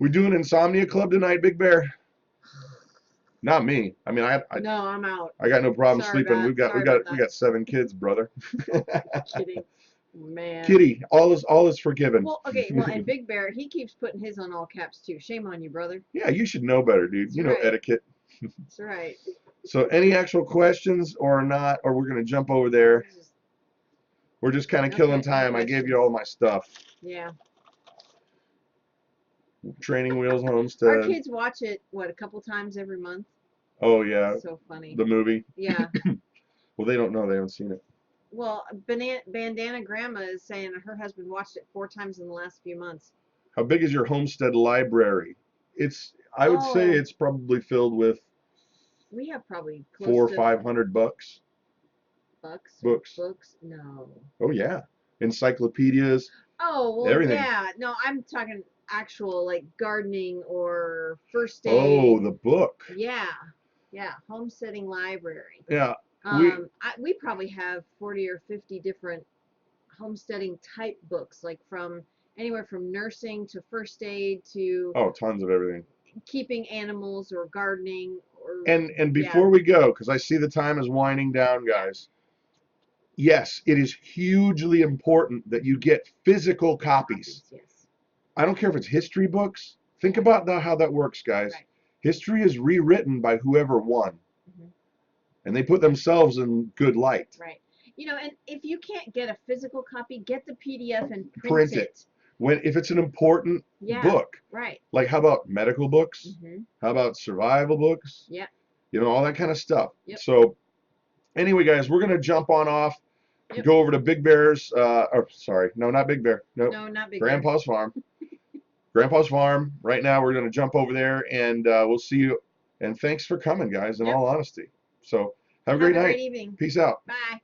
We doing insomnia club tonight, Big Bear? Not me. I mean, No, I'm out. I got no problem Sorry, sleeping. Dad. We got 7 kids, brother. Kidding. Man. Kitty, all is forgiven. Well, okay. Well, and Big Bear, he keeps putting his on all caps too. Shame on you, brother. Yeah, you should know better, dude. That's you know right. etiquette. That's right. So, any actual questions or not, or we're gonna jump over there? We're just kind of killing time. I gave you all my stuff. Yeah. Training Wheels Homestead. Our kids watch it, what, a couple times every month? Oh, yeah. So funny. The movie? Yeah. Well, they don't know. They haven't seen it. Well, Bandana Grandma is saying her husband watched it 4 times in the last few months. How big is your homestead library? I would say it's probably filled with we have probably close 400 or to 500 books. Books. No. Oh, yeah. Encyclopedias. Oh, well, everything. Yeah. No, I'm talking actual, like, gardening or first aid. Oh, the book. Yeah. Yeah. Homesteading library. Yeah. We probably have 40 or 50 different homesteading type books, like from anywhere from nursing to first aid to tons of everything. Keeping animals or gardening or and before we go, because I see the time is winding down, guys. Yes, it is hugely important that you get physical copies. Yes. I don't care if it's history books. Think about how that works, guys. Right. History is rewritten by whoever won. And they put themselves in good light. Right. You know, and if you can't get a physical copy, get the PDF and print it. If it's an important book. Right. Like, how about medical books? How about survival books? Yeah. You know, all that kind of stuff. Yep. So, anyway, guys, we're going to jump on off, go over to Big Bear's, no, not Big Bear. Nope. No, not Big Grandpa's farm. Grandpa's farm. Right now, we're going to jump over there, and we'll see you. And thanks for coming, guys, in all honesty. So, have a great night. Great evening. Peace out. Bye.